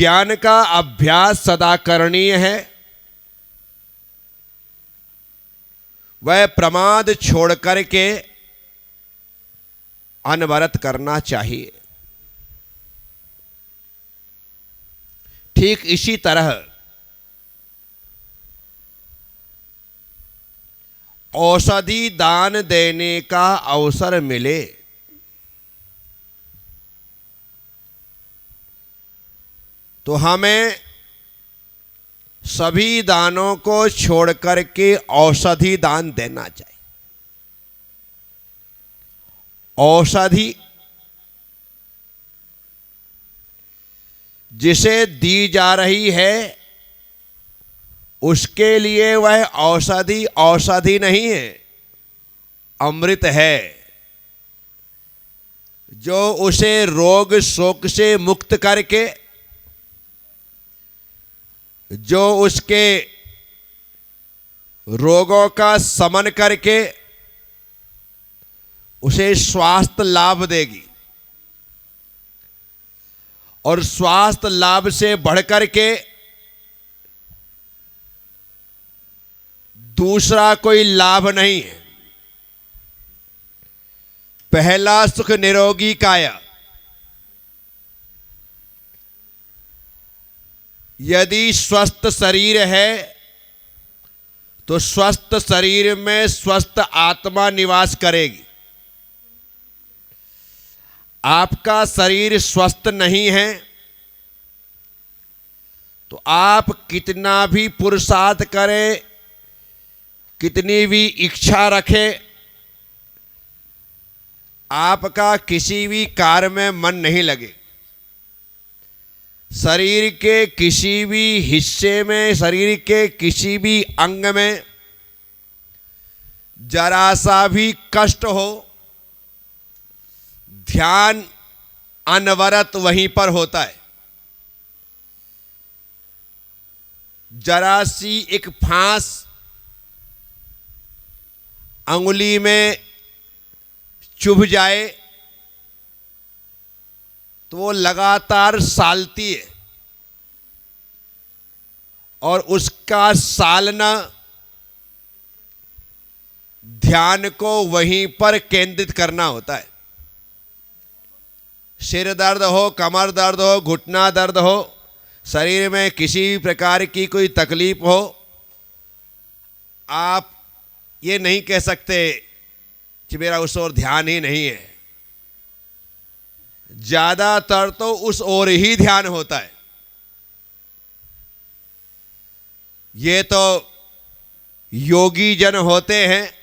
ज्ञान का अभ्यास सदा करणीय है। वह प्रमाद छोड़ करके अनवरत करना चाहिए। ठीक इसी तरह औषधि दान देने का अवसर मिले तो हमें सभी दानों को छोड़ करके औषधि दान देना चाहिए। औषधि जिसे दी जा रही है उसके लिए वह औषधि औषधि नहीं है, अमृत है, जो उसे रोग शोक से मुक्त करके, जो उसके रोगों का शमन करके उसे स्वास्थ्य लाभ देगी। और स्वास्थ्य लाभ से बढ़कर के दूसरा कोई लाभ नहीं है। पहला सुख निरोगी काया। यदि स्वस्थ शरीर है तो स्वस्थ शरीर में स्वस्थ आत्मा निवास करेगी। आपका शरीर स्वस्थ नहीं है तो आप कितना भी पुरुषार्थ करें, कितनी भी इच्छा रखें, आपका किसी भी कार्य में मन नहीं लगे। शरीर के किसी भी हिस्से में, शरीर के किसी भी अंग में जरा सा भी कष्ट हो, ध्यान अनवरत वहीं पर होता है। जरा सी एक फांस अंगुली में चुभ जाए तो वो लगातार सालती है और उसका सालना ध्यान को वहीं पर केंद्रित करना होता है। सिर दर्द हो, कमर दर्द हो, घुटना दर्द हो, शरीर में किसी भी प्रकार की कोई तकलीफ हो, आप ये नहीं कह सकते कि मेरा उस ओर ध्यान ही नहीं है। ज्यादातर तो उस ओर ही ध्यान होता है। ये तो योगी जन होते हैं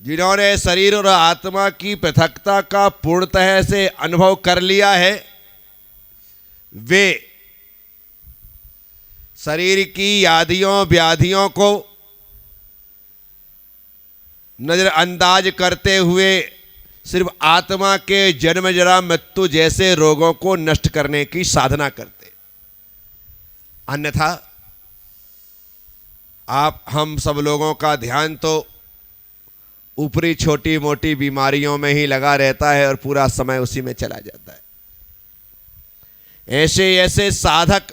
जिन्होंने शरीर और आत्मा की पृथकता का पूर्णतः से अनुभव कर लिया है। वे शरीर की यादियों व्याधियों को नजरअंदाज करते हुए सिर्फ आत्मा के जन्म जरा मृत्यु जैसे रोगों को नष्ट करने की साधना करते। अन्यथा हम सब लोगों का ध्यान तो ऊपरी छोटी मोटी बीमारियों में ही लगा रहता है और पूरा समय उसी में चला जाता है। ऐसे ऐसे साधक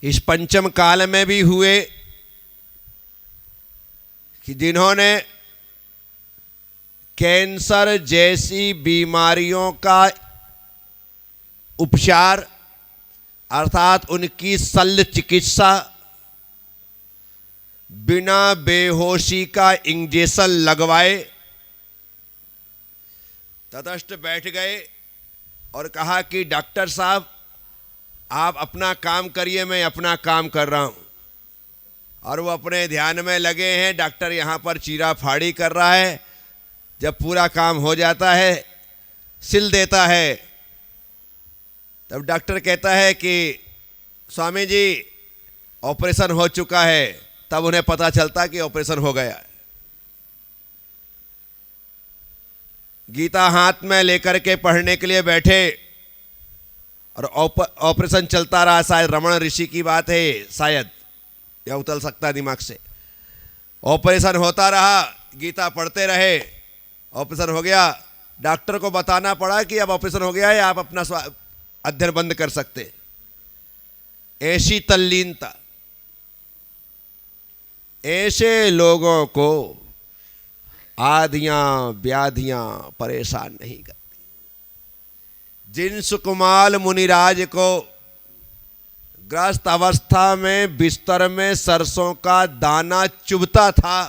इस पंचम काल में भी हुए कि जिन्होंने कैंसर जैसी बीमारियों का उपचार अर्थात उनकी शल्य चिकित्सा बिना बेहोशी का इंजेक्शन लगवाए तटस्थ बैठ गए और कहा कि डॉक्टर साहब आप अपना काम करिए, मैं अपना काम कर रहा हूं। और वो अपने ध्यान में लगे हैं। डॉक्टर यहाँ पर चीरा फाड़ी कर रहा है। जब पूरा काम हो जाता है, सिल देता है, तब डॉक्टर कहता है कि स्वामी जी ऑपरेशन हो चुका है। तब उन्हें पता चलता कि ऑपरेशन हो गया है। गीता हाथ में लेकर के पढ़ने के लिए बैठे और ऑपरेशन चलता रहा। शायद रमण ऋषि की बात है, शायद या उतल सकता है दिमाग से। ऑपरेशन होता रहा, गीता पढ़ते रहे, ऑपरेशन हो गया। डॉक्टर को बताना पड़ा कि अब ऑपरेशन हो गया है, आप अपना अध्ययन बंद कर सकते। ऐसी तल्लीनता ऐसे लोगों को आधियां व्याधियां परेशान नहीं करती। जिन सुकुमाल मुनिराज को ग्रस्त अवस्था में बिस्तर में सरसों का दाना चुभता था,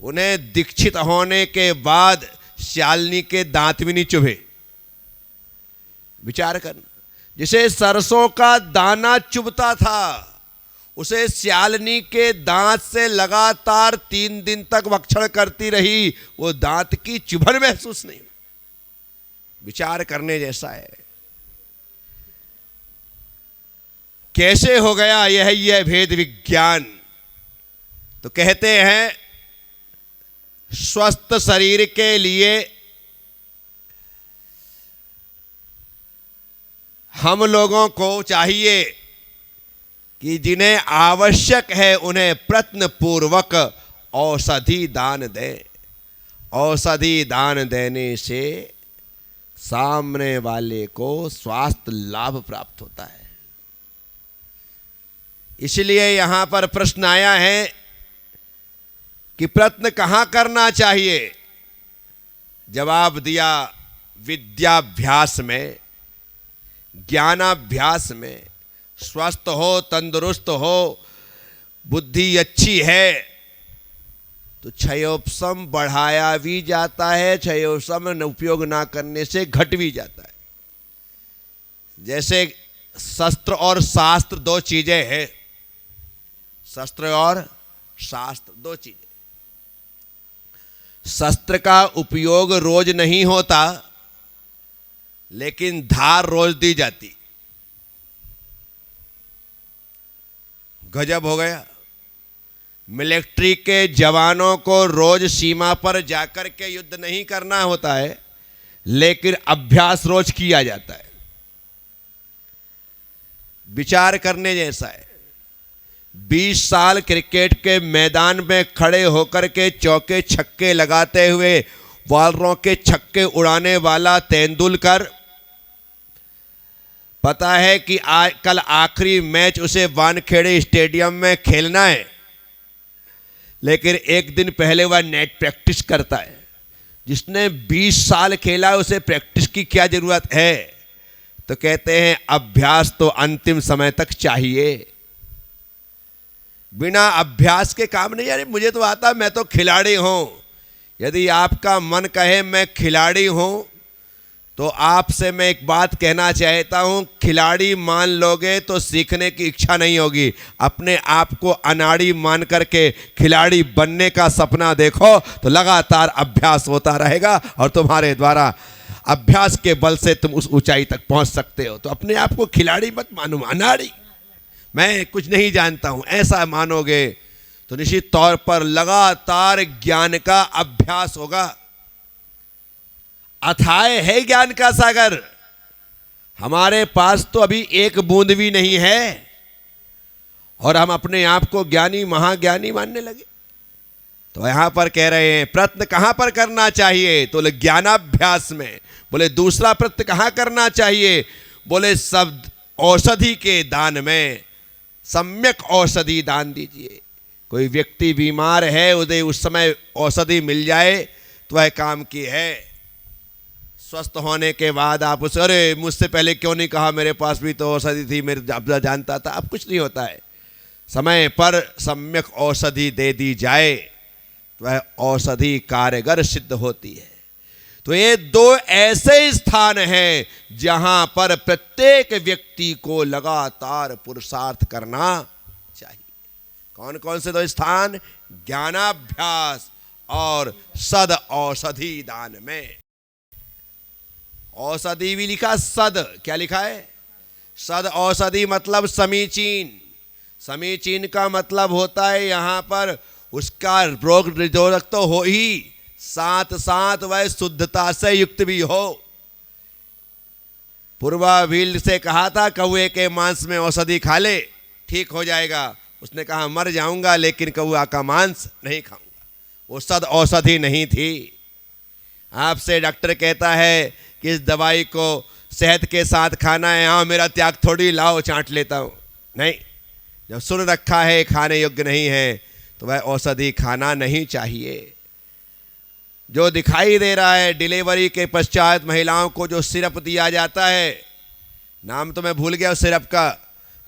उन्हें दीक्षित होने के बाद शालिनी के दांत भी नहीं चुभे। विचार करना, जिसे सरसों का दाना चुभता था उसे शालिनी के दांत से लगातार 3 दिन तक भक्षण करती रही, वो दांत की चुभन महसूस नहीं। विचार करने जैसा है। कैसे हो गया यह भेद विज्ञान? तो कहते हैं स्वस्थ शरीर के लिए हम लोगों को चाहिए कि जिन्हें आवश्यक है उन्हें प्रयत्न पूर्वक औषधि दान दें। औषधि दान देने से सामने वाले को स्वास्थ्य लाभ प्राप्त होता है। इसलिए यहां पर प्रश्न आया है कि प्रयत्न कहां करना चाहिए? जवाब दिया विद्याभ्यास में, ज्ञानाभ्यास में। स्वस्थ हो, तंदुरुस्त हो, बुद्धि अच्छी है तो क्षयोपशम बढ़ाया भी जाता है, क्षयोपशम उपयोग ना करने से घट भी जाता है। जैसे शस्त्र और शास्त्र दो चीजें हैं। शस्त्र और शास्त्र दो चीजें। शस्त्र का उपयोग रोज नहीं होता, लेकिन धार रोज दी जाती। गजब हो गया। मिलिट्री के जवानों को रोज सीमा पर जाकर के युद्ध नहीं करना होता है, लेकिन अभ्यास रोज किया जाता है। विचार करने जैसा है। 20 साल क्रिकेट के मैदान में खड़े होकर के चौके छक्के लगाते हुए बॉलरों के छक्के उड़ाने वाला तेंदुलकर, पता है कि कल आखिरी मैच उसे वानखेड़े स्टेडियम में खेलना है, लेकिन एक दिन पहले वह नेट प्रैक्टिस करता है। जिसने 20 साल खेला उसे प्रैक्टिस की क्या जरूरत है? तो कहते हैं अभ्यास तो अंतिम समय तक चाहिए। बिना अभ्यास के काम नहीं। यानी मुझे तो आता, मैं तो खिलाड़ी हूं। यदि आपका मन कहे मैं खिलाड़ी हूं, तो आपसे मैं एक बात कहना चाहता हूं, खिलाड़ी मान लोगे तो सीखने की इच्छा नहीं होगी। अपने आप को अनाड़ी मान करके खिलाड़ी बनने का सपना देखो तो लगातार अभ्यास होता रहेगा और तुम्हारे द्वारा अभ्यास के बल से तुम उस ऊंचाई तक पहुंच सकते हो। तो अपने आप को खिलाड़ी मत मानो, अनाड़ी, मैं कुछ नहीं जानता हूं, ऐसा मानोगे तो निश्चित तौर पर लगातार ज्ञान का अभ्यास होगा। अथाह है ज्ञान का सागर, हमारे पास तो अभी एक बूंद भी नहीं है और हम अपने आप को ज्ञानी महाज्ञानी मानने लगे। तो यहां पर कह रहे हैं प्रयत्न कहां पर करना चाहिए? तो बोले ज्ञानाभ्यास में। बोले दूसरा प्रयत्न कहां करना चाहिए? बोले सब औषधि के दान में। सम्यक औषधि दान दीजिए। कोई व्यक्ति बीमार है, उसे उस समय औषधि मिल जाए तो वह काम की है। स्वस्थ होने के बाद आप उसे, अरे मुझसे पहले क्यों नहीं कहा, मेरे पास भी तो औषधि थी, मेरे जानता था। अब कुछ नहीं होता है। समय पर सम्यक औषधि दे दी जाए तो वह औषधि कारगर सिद्ध होती है। तो ये दो ऐसे स्थान हैं जहां पर प्रत्येक व्यक्ति को लगातार पुरुषार्थ करना चाहिए। कौन कौन से दो स्थान? ज्ञानाभ्यास और सद औषधि दान में। औषधि भी लिखा, सद क्या लिखा है? सद औषधि मतलब समीचीन। समीचीन का मतलब होता है यहां पर उसका रोग निरोधक तो हो ही, साथ साथ वह शुद्धता से युक्त भी हो। पूर्वाभील से कहा था कौए के मांस में औषधि खा ले, ठीक हो जाएगा। उसने कहा मर जाऊंगा लेकिन कौआ का मांस नहीं खाऊंगा। वो सद औषधि नहीं थी। आपसे डॉक्टर कहता है कि इस दवाई को सेहत के साथ खाना है, हाँ मेरा त्याग थोड़ी, लाओ चाट लेता हूँ, नहीं। जब सुन रखा है खाने योग्य नहीं है तो वह औषधि खाना नहीं चाहिए। जो दिखाई दे रहा है डिलीवरी के पश्चात महिलाओं को जो सिरप दिया जाता है, नाम तो मैं भूल गया उस सिरप का,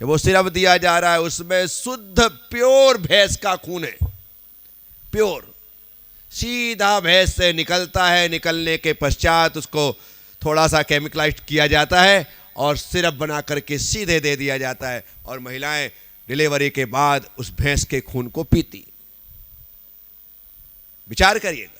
जब वो सिरप दिया जा रहा है उसमें शुद्ध प्योर भैंस का खून है, प्योर सीधा भैंस से निकलता है। निकलने के पश्चात उसको थोड़ा सा केमिकलाइज्ड किया जाता है और सिरप बना करके सीधे दे दिया जाता है, और महिलाएं डिलीवरी के बाद उस भैंस के खून को पीती। विचार करिएगा,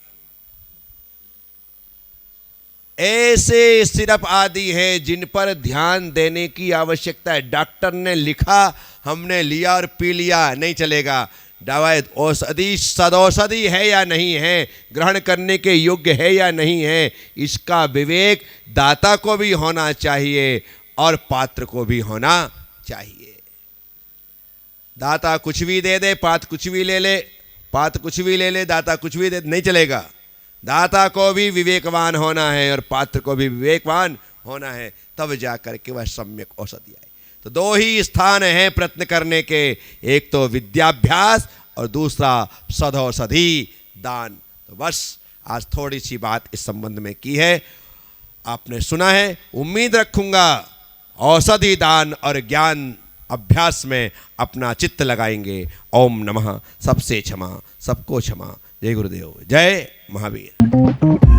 ऐसे सिरप आदि हैं जिन पर ध्यान देने की आवश्यकता है। डॉक्टर ने लिखा, हमने लिया और पी लिया, नहीं चलेगा। दवा औषधि सदौषधि है या नहीं है, ग्रहण करने के योग्य है या नहीं है, इसका विवेक दाता को भी होना चाहिए और पात्र को भी होना चाहिए। दाता कुछ भी दे दे, पात्र कुछ भी ले ले, पात्र कुछ भी ले ले, दाता कुछ भी दे, नहीं चलेगा। दाता को भी विवेकवान होना है और पात्र को भी विवेकवान होना है, तब जाकर के वह सम्यक औषधि आए। तो दो ही स्थान हैं प्रयत्न करने के, एक तो विद्याभ्यास और दूसरा सदौषधि दान। तो बस आज थोड़ी सी बात इस संबंध में की है, आपने सुना है। उम्मीद रखूंगा औषधि दान और ज्ञान अभ्यास में अपना चित्त लगाएंगे। ओम नमः। सबसे क्षमा, सबको क्षमा। जय गुरुदेव, जय महावीर।